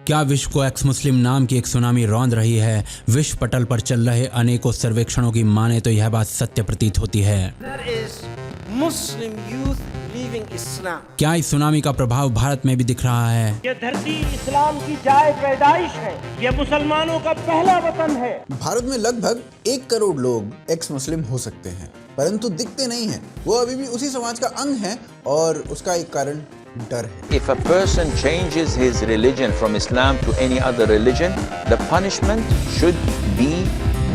क्या विश्व को एक्स मुस्लिम नाम की एक सुनामी रौंद रही है? विश्व पटल पर चल रहे अनेकों सर्वेक्षणों की माने तो यह बात सत्य प्रतीत होती है। क्या इस सुनामी का प्रभाव भारत में भी दिख रहा है? ये धरती इस्लाम की जाए पैदाइश है, ये मुसलमानों का पहला वतन है। भारत में लगभग 1 करोड़ लोग एक्स मुस्लिम हो सकते हैं, परंतु दिखते नहीं हैं। वो अभी भी उसी समाज का अंग हैं और उसका एक कारण डर है। If a person changes his religion from Islam to any other religion, the punishment should be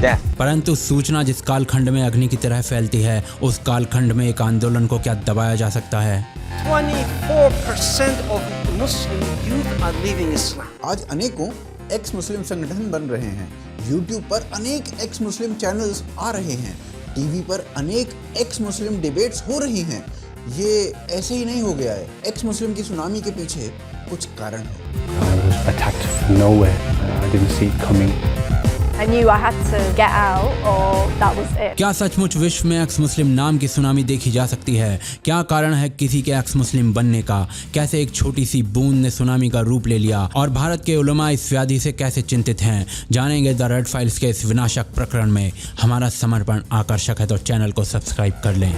death. परंतु सूचना जिस कालखंड में अग्नि की तरह फैलती है, उस कालखंड में एक आंदोलन को क्या दबाया जा सकता है? 24% of Muslim youth are leaving Islam. आज अनेकों एक्स मुस्लिम संगठन बन रहे हैं। YouTube पर अनेक एक्स मुस्लिम चैनल्स आ रहे हैं। टीवी पर अनेक एक्स मुस्लिम डिबेट्स हो रही हैं। ये ऐसे ही नहीं हो गया है। एक्स मुस्लिम की सुनामी के पीछे कुछ कारण है। I was attacked from nowhere. I didn't see it coming. I knew I had to get out or that was it. क्या सचमुच विश्व में एक्स मुस्लिम नाम की सुनामी देखी जा सकती है? क्या कारण है किसी के एक्स मुस्लिम बनने का? कैसे एक छोटी सी बूंद ने सुनामी का रूप ले लिया और भारत के उलमा इस व्याधि से कैसे चिंतित हैं? जानेंगे द रेड फाइल्स के इस विनाशक प्रकरण में। हमारा समर्पण आकर्षक है तो चैनल को सब्सक्राइब कर लें।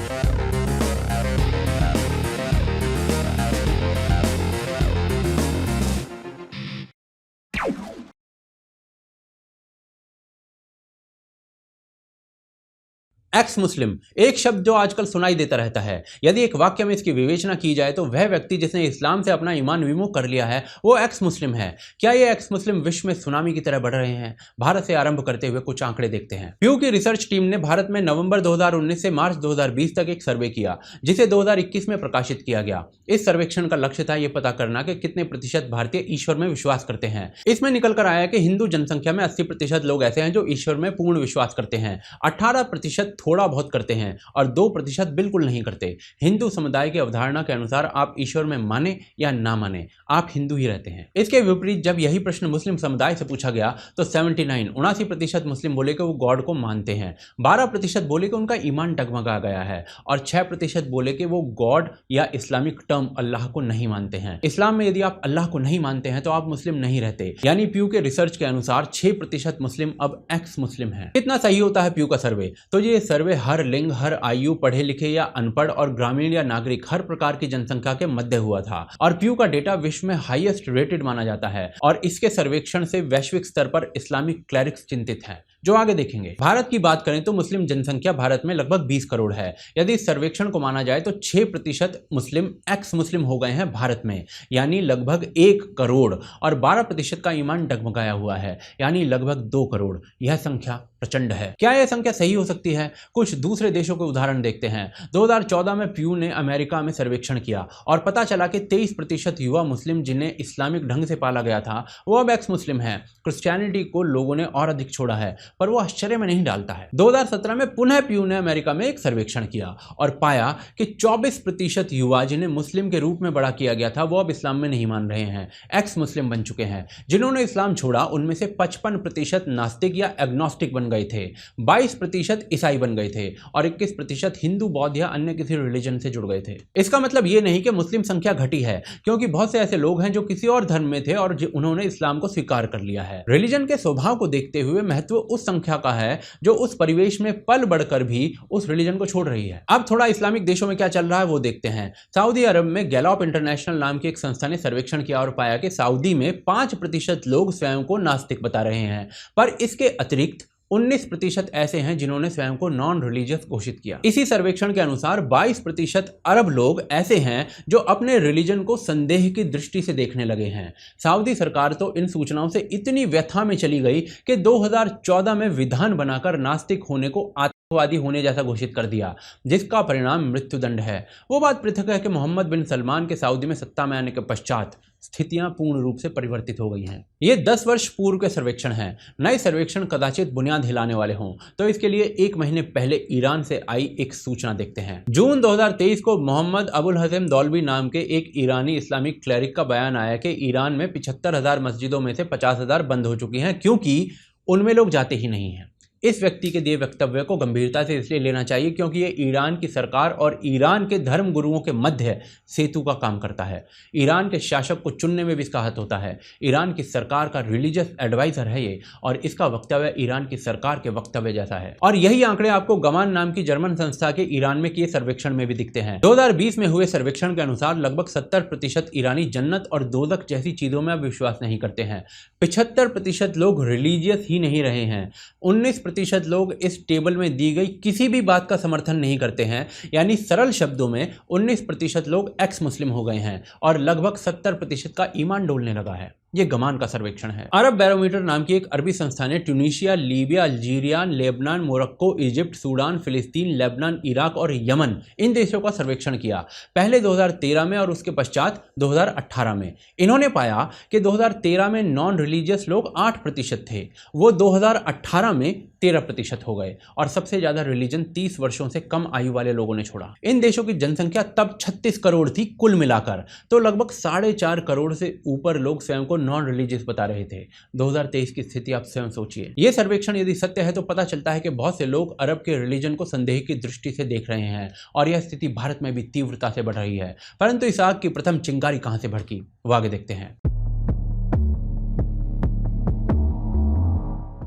एक्स मुस्लिम एक शब्द जो आजकल सुनाई देता रहता है। यदि एक वाक्य में इसकी विवेचना की जाए तो वह व्यक्ति जिसने इस्लाम से अपना ईमान विमुख कर लिया है वो एक्स मुस्लिम है। क्या ये एक्स मुस्लिम विश्व में सुनामी की तरह बढ़ रहे हैं? भारत से आरंभ करते हुए कुछ आंकड़े देखते हैं। प्यू की रिसर्च टीम ने भारत में नवंबर 2019 से मार्च 2020 तक एक सर्वे किया, जिसे 2021 में प्रकाशित किया गया। इस सर्वेक्षण का लक्ष्य था ये पता करना कि कितने प्रतिशत भारतीय ईश्वर में विश्वास करते हैं। इसमें निकल कर आया कि हिंदू जनसंख्या में 80% लोग ऐसे हैं जो ईश्वर में पूर्ण विश्वास करते हैं, 18% थोड़ा बहुत करते हैं और 2% बिल्कुल नहीं करते। हिंदू समुदाय की अवधारणा के अनुसार आप ईश्वर में माने या ना माने, आप हिंदू ही रहते हैं। इसके विपरीत जब यही प्रश्न मुस्लिम समुदाय से पूछा गया तो 79% मुस्लिम बोले कि वो गॉड को मानते हैं, 12% बोले कि उनका ईमान डगमगा गया है और 6% बोले कि वो गॉड या इस्लामिक टर्म अल्लाह को नहीं मानते हैं। इस्लाम में यदि आप अल्लाह को नहीं मानते हैं तो आप मुस्लिम नहीं रहते। यानी प्यू के रिसर्च के अनुसार 6% मुस्लिम अब एक्स मुस्लिम हैं। कितना सही होता है प्यू का सर्वे? तो ये सर्वे हर लिंग, हर आयु, पढ़े लिखे या अनपढ़ और ग्रामीण या नागरिक हर प्रकार की जनसंख्या के मध्य हुआ था और प्यू का डेटा विश्व में हाईएस्ट रेटेड माना जाता है और इसके सर्वेक्षण से वैश्विक स्तर पर इस्लामिक क्लरिक्स चिंतित हैं, जो आगे देखेंगे। भारत की बात करें तो मुस्लिम जनसंख्या भारत में लगभग 20 करोड़ है। यदि इस सर्वेक्षण को माना जाए तो 6% मुस्लिम एक्स मुस्लिम हो गए हैं भारत में, यानी लगभग 1 करोड़ और 12% का ईमान डगमगाया हुआ है, यानी लगभग 2 करोड़। यह संख्या प्रचंड है। क्या यह संख्या सही हो सकती है? कुछ दूसरे देशों के उदाहरण देखते हैं। 2014 में प्यू ने अमेरिका में सर्वेक्षण किया और पता चला कि 23% युवा मुस्लिम जिन्हें इस्लामिक ढंग से पाला गया था वो अब एक्स मुस्लिम हैं। क्रिश्चियनिटी को लोगों ने और अधिक छोड़ा है, पर वो आश्चर्य में नहीं डालता है। 2017 में पुनः प्यू ने अमेरिका में एक सर्वेक्षण किया और पाया कि 24% युवा जिन्हें मुस्लिम के रूप में बड़ा किया गया था वो अब इस्लाम में नहीं मान रहे हैं, एक्स मुस्लिम बन चुके हैं। जिन्होंने इस्लाम छोड़ा उनमें से 55% नास्तिक या एग्नोस्टिक बन गए थे, 22% ईसाई बन गए थे और 21% हिंदू, बौद्ध या अन्य किसी रिलीजन से जुड़ गए थे। इसका मतलब ये नहीं कि मुस्लिम संख्या घटी है, क्योंकि बहुत से ऐसे लोग हैं जो किसी और धर्म में थे और उन्होंने इस्लाम को स्वीकार कर लिया है। रिलीजन के स्वभाव को देखते हुए महत्व उस संख्या का है जो उस परिवेश में पल बढ़कर भी उस रिलीजन को छोड़ रही है। अब थोड़ा इस्लामिक देशों में क्या चल रहा है वो देखते हैं। सऊदी अरब में गैलॉप इंटरनेशनल नाम की एक संस्था ने सर्वेक्षण किया और पाया कि सऊदी में 5% लोग स्वयं को नास्तिक बता रहे हैं, पर इसके अतिरिक्त 19% ऐसे हैं जिन्होंने स्वयं को नॉन रिलीजियस घोषित किया। इसी सर्वेक्षण के अनुसार 22% अरब लोग ऐसे हैं जो अपने रिलीजन को संदेह की दृष्टि से देखने लगे हैं। सऊदी सरकार तो इन सूचनाओं से इतनी व्यथा में चली गई कि 2014 में विधान बनाकर नास्तिक होने को आतंकवादी होने जैसा घोषित कर दिया, जिसका परिणाम मृत्युदंड है। वो बात पृथक है कि मोहम्मद बिन सलमान के सऊदी में सत्ता में आने के पश्चात स्थितियां पूर्ण रूप से परिवर्तित हो गई हैं। ये 10 वर्ष पूर्व के सर्वेक्षण हैं। नए सर्वेक्षण कदाचित बुनियाद हिलाने वाले हों, तो इसके लिए 1 महीने पहले ईरान से आई एक सूचना देखते हैं। जून 2023 को मोहम्मद अबुल हसन दौलवी नाम के एक ईरानी इस्लामिक क्लरिक का बयान आया कि ईरान में 75,000 मस्जिदों में से 50,000 बंद हो चुकी हैं क्योंकि उनमें लोग जाते ही नहीं हैं। इस व्यक्ति के दिए वक्तव्य को गंभीरता से इसलिए लेना चाहिए क्योंकि ये ईरान की सरकार और ईरान के धर्म गुरुओं के मध्य सेतु का काम करता है। ईरान के शासक को चुनने में भी इसका हाथ होता है। ईरान की सरकार का रिलीजियस एडवाइजर है ये, और इसका वक्तव्य ईरान की सरकार के वक्तव्य जैसा है। और यही आंकड़े आपको गमान नाम की जर्मन संस्था के ईरान में किए सर्वेक्षण में भी दिखते हैं। 2020 में हुए सर्वेक्षण के अनुसार लगभग 70% ईरानी जन्नत और दोज़ख जैसी चीजों में अब विश्वास नहीं करते हैं। 75% लोग रिलीजियस ही नहीं रहे हैं। 19% लोग इस टेबल में दी गई किसी भी बात का समर्थन नहीं करते हैं। यानी सरल शब्दों में 19% लोग एक्स मुस्लिम हो गए हैं और लगभग 70% का ईमान डोलने लगा है। ये गमान का सर्वेक्षण है। अरब बैरोमीटर नाम की एक अरबी संस्था ने Tunisia, Libya, Algeria, Lebanon, Morocco, Egypt, Sudan, फिलिस्तीन, लेबनान, इराक और यमन इन देशों का सर्वेक्षण किया, पहले 2013 में और उसके पश्चात 2018 में। इन्होंने पाया कि 2013 में नॉन रिलीजियस लोग 8% थे, वो 2018 में 13% हो गए और सबसे ज्यादा रिलीजन 30 वर्षों से कम आयु वाले लोगों ने छोड़ा। इन देशों की जनसंख्या तब 36 करोड़ थी कुल मिलाकर, तो लगभग 4.5 करोड़ से ऊपर लोग स्वयं को नॉन रिलीजियस बता रहे थे। 2023 की स्थिति आप स्वयं सोचिए। यह सर्वेक्षण यदि सत्य है तो पता चलता है कि बहुत से लोग अरब के रिलीजन को संदेह की दृष्टि से देख रहे हैं और यह स्थिति भारत में भी तीव्रता से बढ़ रही है। परंतु इस आग की प्रथम चिंगारी कहां से भड़की, वो आगे देखते हैं।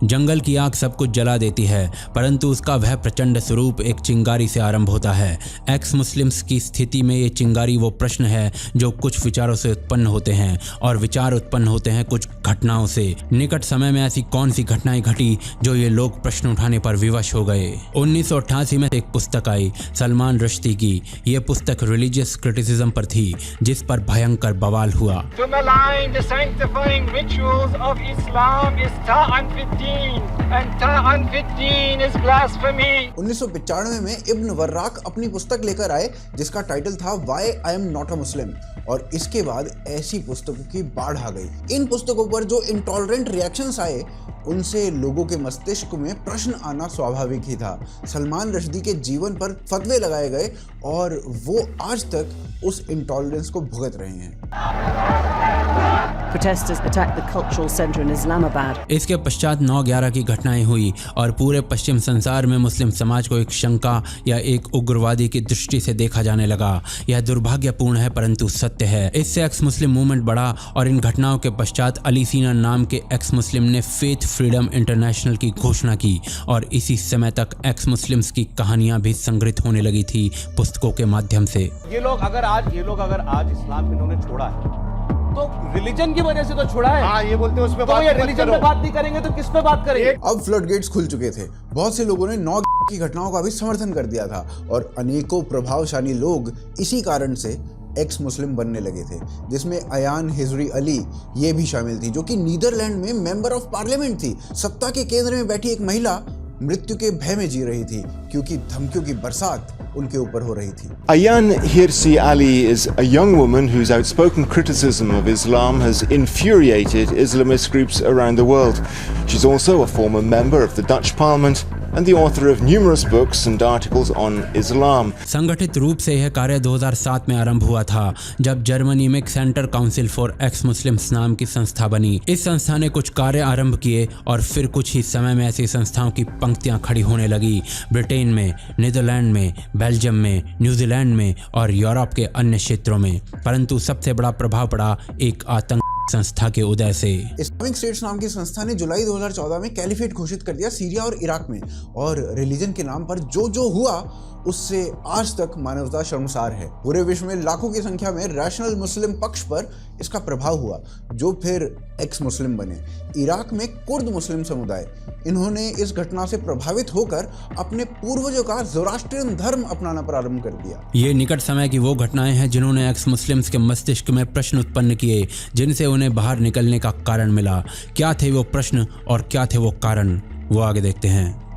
जंगल की आग सब कुछ जला देती है, परंतु उसका वह प्रचंड स्वरूप एक चिंगारी से आरंभ होता है। एक्स मुस्लिम्स की स्थिति में ये चिंगारी वो प्रश्न है जो कुछ विचारों से उत्पन्न होते हैं और विचार उत्पन्न होते हैं कुछ घटनाओं से। निकट समय में ऐसी कौन सी घटनाएं घटी जो ये लोग प्रश्न उठाने पर विवश हो गए। 1988 में एक पुस्तक आई सलमान रुश्दी की। ये पुस्तक रिलीजियस क्रिटिसिज्म पर थी, जिस पर भयंकर बवाल हुआ। 1995 में इब्न वर्राक अपनी पुस्तक लेकर आए जिसका टाइटल था why I am not a Muslim, और इसके बाद ऐसी पुस्तकों की बाढ़ आ गई। इन पुस्तकों पर जो इंटॉलरेंट रिएक्शंस आए उनसे लोगों के मस्तिष्क में प्रश्न आना स्वाभाविक ही था। सलमान रुश्दी के जीवन पर फतवे लगाए गए और वो आज तक उस इंटॉलरेंस को भुगत रहे हैं। Protesters attacked the cultural center in Islamabad. इसके पश्चात 9/11 की घटनाएं हुई और पूरे पश्चिम संसार में मुस्लिम समाज को एक शंका या एक उग्रवादी की दृष्टि से देखा जाने लगा। यह दुर्भाग्यपूर्ण है परंतु सत्य है। इससे एक्स मुस्लिम मूवमेंट बढ़ा और इन घटनाओं के पश्चात अली सीना नाम के एक्स मुस्लिम ने फेथ फ्रीडम इंटरनेशनल की घोषणा की और इसी समय तक एक्स मुस्लिम्स की कहानियां भी संग्रहित होने लगी थी पुस्तकों के माध्यम से। ये लोग अगर आज इस्लाम इन्होंने छोड़ा है तो रिलीजन की वजह से तो छोड़ा है। हाँ, ये बोलते हैं उसमें तो ये रिलीजन पे बात नहीं करेंगे तो किस पे बात करेंगे। अब फ्लडगेट्स खुल चुके थे। बहुत से लोगों ने 9 की घटनाओं का भी समर्थन कर दिया था और अनेकों प्रभावशाली लोग इसी कारण से एक्स मुस्लिम बनने लगे थे, जिसमें अयान हिजरी अली ये भी शामिल थी, जो कि नीदरलैंड में मेंबर ऑफ पार्लियामेंट थी। सत्ता के केंद्र में बैठी एक महिला मृत्यु के भय में जी रही थी क्योंकि धमकियों की बरसात उनके ऊपर हो रही थी। Ayan Hirsi Ali is a young woman whose outspoken criticism of Islam has infuriated Islamist groups around the world. She's also a former member of the Dutch Parliament and the author of numerous books and articles on Islam. संगठित रूप से यह कार्य 2007 में आरंभ हुआ था जब जर्मनी में centre council for x Muslims नाम की संस्था बनी। इस संस्था ने कुछ कार्य आरंभ किए और फिर कुछ ही समय में ऐसी संस्थाओं की पंक्तियां खड़ी होने लगी ब्रिटेन में, नीदरलैंड में, बेल्जियम में, न्यूजीलैंड में और यूरोप के अन्य क्षेत्रों में। परंतु सबसे बड़ा प्रभाव पड़ा एक आतंक संस्था के उदय से। इस्लामिक स्टेट्स नाम की संस्था ने जुलाई 2014 में कैलिफेट घोषित कर दिया सीरिया और इराक में, और रिलीजन के नाम पर जो हुआ उससे आज तक मानवता शर्मसार है। पूरे विश्व में लाखों की संख्या में रैशनल मुस्लिम पक्ष पर इसका प्रभाव हुआ जो फिर एक्स मुस्लिम बने। इराक में कुर्द मुस्लिम समुदाय, इन्होंने इस घटना से प्रभावित होकर अपने पूर्वजों का ज़ोरास्ट्रियन धर्म अपनाना प्रारंभ कर दिया। ये निकट समय की वो घटनाएं हैं जिन्होंने एक्स मुस्लिम्स के मस्तिष्क में प्रश्न उत्पन्न किए जिनसे उन्हें बाहर निकलने का कारण मिला। क्या थे वो प्रश्न और क्या थे वो कारण, वो आगे देखते हैं।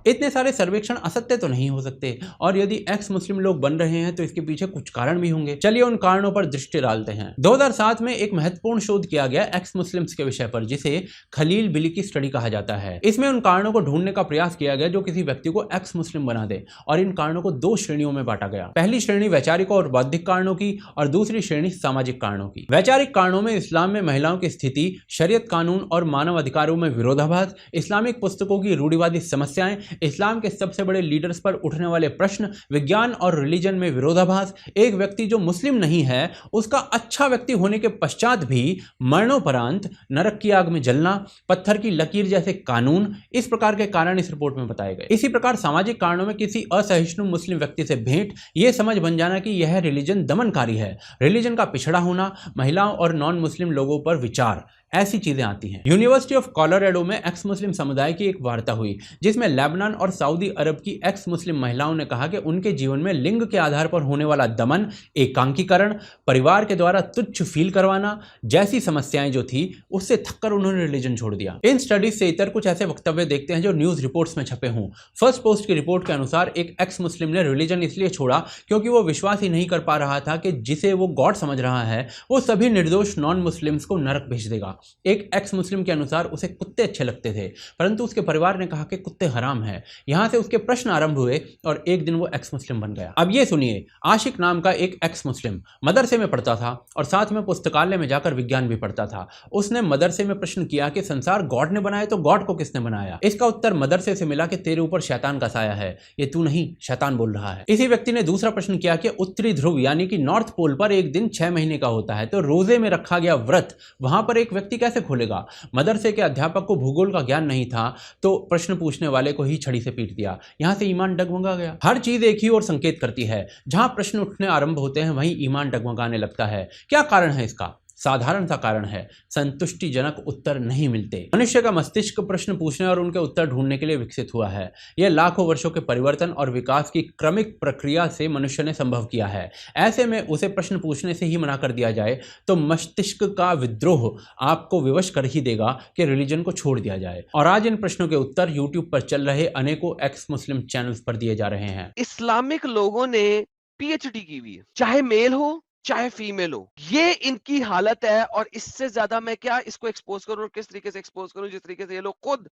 इतने सारे सर्वेक्षण असत्य तो नहीं हो सकते, और यदि एक्स मुस्लिम लोग बन रहे हैं तो इसके पीछे कुछ कारण भी होंगे। चलिए उन कारणों पर दृष्टि डालते हैं। 2007 में एक महत्वपूर्ण शोध किया गया एक्स मुस्लिम्स के विषय पर, जिसे खलील बिली की स्टडी कहा जाता है। इसमें उन कारणों को ढूंढने का प्रयास किया गया जो किसी व्यक्ति को एक्स मुस्लिम बना दे, और इन कारणों को 2 श्रेणियों में बांटा गया। पहली श्रेणी वैचारिक और बौद्धिक कारणों की, और दूसरी श्रेणी सामाजिक कारणों की। वैचारिक कारणों में इस्लाम में महिलाओं की स्थिति, शरीयत कानून और मानव अधिकारों में विरोधाभास, इस्लामिक पुस्तकों की रूढ़िवादी समस्याएं, इस्लाम के सबसे बड़े लीडर्स पर उठने वाले प्रश्न, विज्ञान और रिलीजन में विरोधाभास, एक व्यक्ति जो मुस्लिम नहीं है उसका अच्छा व्यक्ति होने के पश्चात भी मरणोपरांत नरक की आग में जलना, पत्थर की लकीर जैसे कानून, इस प्रकार के कारण इस रिपोर्ट में बताए गए। इसी प्रकार सामाजिक कारणों में किसी असहिष्णु मुस्लिम व्यक्ति से भेंट, यह समझ बन जाना कि यह रिलीजन दमनकारी है, रिलीजन का पिछड़ा होना, महिलाओं और नॉन मुस्लिम लोगों पर विचार, ऐसी चीजें आती हैं। यूनिवर्सिटी ऑफ कोलोराडो में एक्स मुस्लिम समुदाय की एक वार्ता हुई जिसमें लेबनान और सऊदी अरब की एक्स मुस्लिम महिलाओं ने कहा कि उनके जीवन में लिंग के आधार पर होने वाला दमन, एकांकीकरण, परिवार के द्वारा तुच्छ फील करवाना जैसी समस्याएं जो थी, उससे थककर उन्होंने रिलीजन छोड़ दिया। इन स्टडीज से इतर कुछ ऐसे वक्तव्य देखते हैं जो न्यूज रिपोर्ट्स में छपे हों। फर्स्ट पोस्ट की रिपोर्ट के अनुसार एक एक्स मुस्लिम ने रिलीजन इसलिए छोड़ा क्योंकि वो विश्वास ही नहीं कर पा रहा था कि जिसे वो गॉड समझ रहा है वो सभी निर्दोष नॉन मुस्लिम्स को नरक भेज देगा। एक एक्स मुस्लिम के अनुसार उसे कुत्ते अच्छे लगते थे, परंतु उसके परिवार ने कहा कि कुत्ते हराम है। यहां से उसके प्रश्न आरंभ हुए और एक दिन वो एक्स मुस्लिम बन गया। अब ये सुनिए, आशिक नाम का एक एक्स मुस्लिम मदरसे में पढ़ता था और साथ में पुस्तकालय में जाकर विज्ञान भी पढ़ता था। उसने मदरसे में प्रश्न किया कि संसार गॉड ने बनाया तो गॉड को किसने बनाया। इसका उत्तर मदरसे से मिला कि तेरे ऊपर शैतान का साया है, ये तू नहीं शैतान बोल रहा है। इसी व्यक्ति ने दूसरा प्रश्न किया कि उत्तरी ध्रुव यानी कि नॉर्थ पोल पर एक दिन 6 महीने का होता है तो रोजे में रखा गया व्रत वहां पर एक व्यक्ति कैसे खोलेगा। मदरसे के अध्यापक को भूगोल का ज्ञान नहीं था तो प्रश्न पूछने वाले को ही छड़ी से पीट दिया। यहां से ईमान डगमगा गया। हर चीज एक ही ओर संकेत करती है, जहां प्रश्न उठने आरंभ होते हैं वहीं ईमान डगमगाने लगता है। क्या कारण है इसका? साधारण सा कारण है, संतुष्टिजनक उत्तर नहीं मिलते। मनुष्य का मस्तिष्क प्रश्न पूछने और उनके उत्तर ढूंढने के लिए विकसित हुआ है। यह लाखों वर्षों के परिवर्तन और विकास की क्रमिक प्रक्रिया से मनुष्य ने संभव किया है। ऐसे में उसे प्रश्न पूछने से ही मना कर दिया जाए तो मस्तिष्क का विद्रोह आपको विवश कर ही देगा कि रिलीजन को छोड़ दिया जाए। और आज इन प्रश्नों के उत्तर यूट्यूब पर चल रहे अनेकों एक्स मुस्लिम चैनल्स पर दिए जा रहे हैं। इस्लामिक लोगों ने पीएचडी की हुई है, चाहे मेल हो चाहे फीमेल हो, ये इनकी हालत है। और इससे ज्यादा मैं क्या इसको एक्सपोज करूं और किस तरीके से एक्सपोज करूं जिस तरीके से ये लोग खुद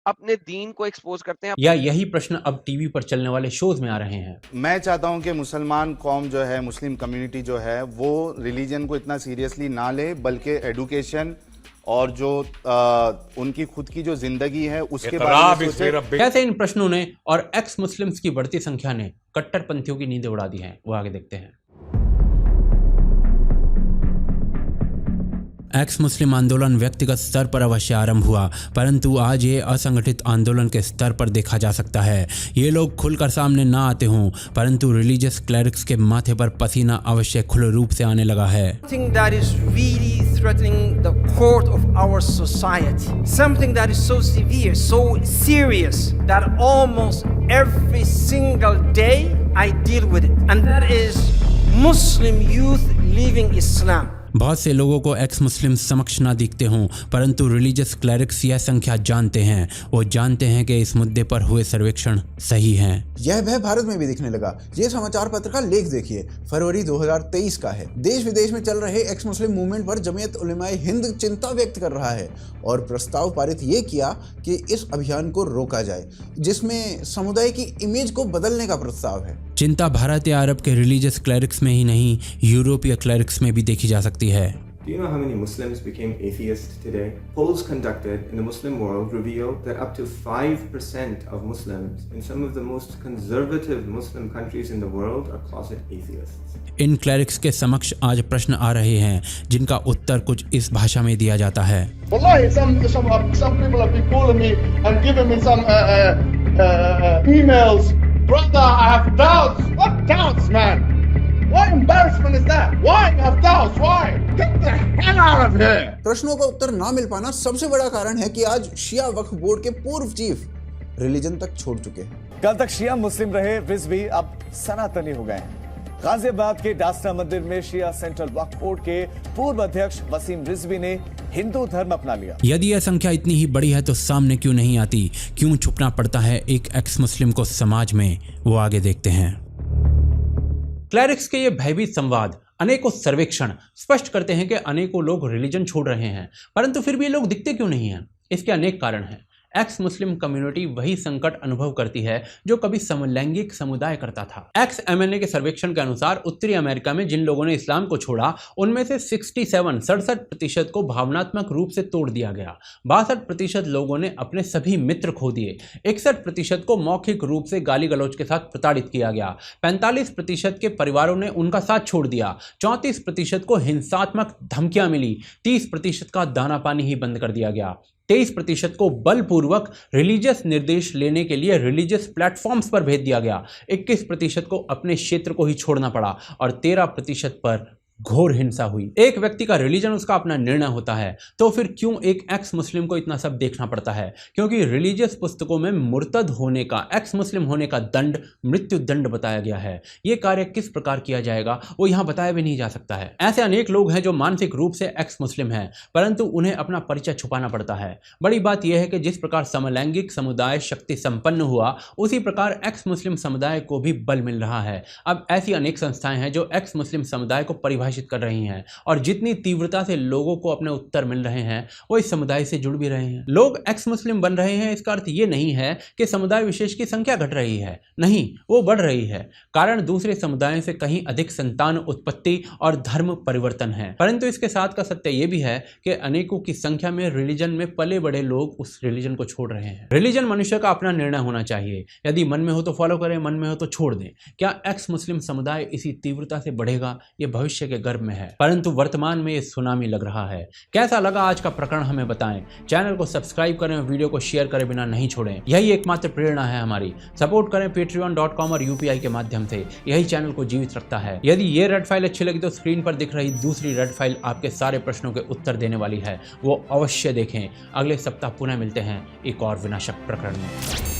अपने दीन को एक्सपोज करते हैं। या यही प्रश्न अब टीवी पर चलने वाले शोज में आ रहे हैं। मैं चाहता हूं कि मुसलमान कौम जो है, मुस्लिम कम्युनिटी जो है, वो रिलीजन को इतना सीरियसली ना ले, बल्कि एडुकेशन और जो उनकी खुद की जो जिंदगी है उसके बारे में सोचे। कैसे इन प्रश्नों ने और एक्स मुस्लिम्स की बढ़ती संख्या ने कट्टरपंथियों की नींदें उड़ा दी हैं, वो आगे देखते हैं। एक्स मुस्लिम आंदोलन व्यक्तिगत स्तर पर अवश्य आरंभ हुआ, परंतु आज ये असंगठित आंदोलन के स्तर पर देखा जा सकता है। ये लोग खुलकर सामने ना आते हों, परंतु रिलीजियस क्लरिक्स के माथे पर पसीना अवश्य खुले रूप से आने लगा है। Something that is really threatening the core of our society. Something that is so severe, so serious that almost every single day I deal with it. And that is Muslim youth leaving Islam. बहुत से लोगों को x मुस्लिम समक्ष ना दिखते हों, परंतु religious clerics यह संख्या जानते हैं। वो जानते हैं कि इस मुद्दे पर हुए सर्वेक्षण सही हैं। यह भय भारत में भी दिखने लगा। ये समाचार पत्र का लेख देखिए, फरवरी 2023 का है। देश विदेश में चल रहे एक्स मुस्लिम मूवमेंट पर जमीयत उलेमाए हिंद चिंता व्यक्त कर रहा है और प्रस्ताव पारित ये किया कि इस अभियान को रोका जाए, जिसमें समुदाय की इमेज को बदलने का प्रस्ताव है। चिंता भारत या अरब के रिलीजियस क्लरिक्स में ही नहीं, यूरोपीय क्लरिक्स में भी देखी जा सकती है। Do you know how many Muslims became atheists today? Polls conducted in the Muslim world revealed that up to 5% of Muslims in some of the most conservative Muslim countries in the world are closet atheists. In clerics के समक्ष आज प्रश्न आ रहे हैं जिनका उत्तर कुछ इस भाषा में दिया जाता है। Wallahi, some people have been calling me and giving me some emails. Brother, I have doubts. What doubts, man? What embarrassment is that? Why you have doubts? Why? Get the hell out of here! प्रश्नों का उत्तर ना मिल पाना सबसे बड़ा कारण है कि आज शिया वक्फ बोर्ड के पूर्व चीफ रिलीजन तक छोड़ चुके हैं। कल तक शिया मुस्लिम रहे रिजवी अब सनातनी हो गए हैं। गाजियाबाद के डासना मंदिर में शिया सेंट्रल वक्फ बोर्ड के पूर्व अध्यक्ष वसीम रिजवी ने हिंदू धर्म अपना लिया। यदि यह संख्या इतनी ही बड़ी है तो सामने क्यों नहीं आती? क्यों छुपना पड़ता है एक एक्स मुस्लिम को समाज में? वो आगे देखते हैं। क्लैरिक्स के ये भयभीत संवाद, अनेकों सर्वेक्षण स्पष्ट करते हैं कि अनेकों लोग रिलीजन छोड़ रहे हैं, परंतु फिर भी ये लोग दिखते क्यों नहीं हैं? इसके अनेक कारण हैं। एक्स मुस्लिम कम्युनिटी वही संकट अनुभव करती है जो कभी समलैंगिक समुदाय करता था। एक्स एमएनए के सर्वेक्षण के अनुसार उत्तरी अमेरिका में जिन लोगों ने इस्लाम को छोड़ा, उनमें से 67% को भावनात्मक रूप से तोड़ दिया गया। 62% लोगों ने अपने सभी मित्र खो दिए। 61% को मौखिक रूप से गाली गलौज के साथ प्रताड़ित किया गया। 45% के परिवारों ने उनका साथ छोड़ दिया। 34% को हिंसात्मक धमकियां मिली। 30% का दाना पानी ही बंद कर दिया गया। 23% को बलपूर्वक रिलीजियस निर्देश लेने के लिए रिलीजियस प्लेटफॉर्म्स पर भेज दिया गया। 21% को अपने क्षेत्र को ही छोड़ना पड़ा और 13% पर घोर हिंसा हुई। एक व्यक्ति का रिलीजन उसका अपना निर्णय होता है, तो फिर क्यों एक एक्स मुस्लिम को इतना सब देखना पड़ता है? क्योंकि रिलीजियस पुस्तकों में मुर्तद होने का, एक्स मुस्लिम होने का दंड मृत्यु दंड बताया गया है। ये कार्य किस प्रकार किया जाएगा वो यहाँ बताया भी नहीं जा सकता है। ऐसे अनेक लोग हैं जो मानसिक रूप से एक्स मुस्लिम हैं, परंतु उन्हें अपना परिचय छुपाना पड़ता है। बड़ी बात यह है कि जिस प्रकार समलैंगिक समुदाय शक्ति संपन्न हुआ, उसी प्रकार एक्स मुस्लिम समुदाय को भी बल मिल रहा है। अब ऐसी अनेक संस्थाएं हैं जो एक्स मुस्लिम समुदाय को परिभाषित कर रही हैं, और जितनी तीव्रता से लोगों को अपने उत्तर मिल रहे हैं वो इस समुदाय से जुड़ भी रहे हैं। लोग एक्स मुस्लिम बन रहे हैं, इसका अर्थ ये नहीं है कि समुदाय विशेष की संख्या घट रही है, नहीं, वो बढ़ रही है। कारण दूसरे समुदायों से कहीं अधिक संतान उत्पत्ति और धर्म परिवर्तन है। परंतु इसके साथ का सत्य यह भी है कि अनेकों की संख्या में रिलीजन में पले बड़े लोग उस रिलीजन को छोड़ रहे हैं। रिलीजन मनुष्य का अपना निर्णय होना चाहिए। यदि मन में हो तो फॉलो करें, मन में हो तो छोड़ दें। क्या एक्स मुस्लिम समुदाय इसी तीव्रता से बढ़ेगा? ये भविष्य के गर्भ में है, परंतु वर्तमान में ये सुनामी लग रहा है। कैसा लगा आज का प्रकरण हमें बताएं। चैनल को सब्सक्राइब करें और वीडियो को शेयर करे बिना नहीं छोड़ें। यही एकमात्र प्रेरणा है हमारी। सपोर्ट करें patreon.com और UPI के माध्यम से, यही चैनल को जीवित रखता है। यदि ये रेड फाइल अच्छी लगी तो स्क्रीन पर दिख रही दूसरी रेड फाइल आपके सारे प्रश्नों के उत्तर देने वाली है, वो अवश्य देखें। अगले सप्ताह पुनः मिलते हैं एक और विनाशक प्रकरण में।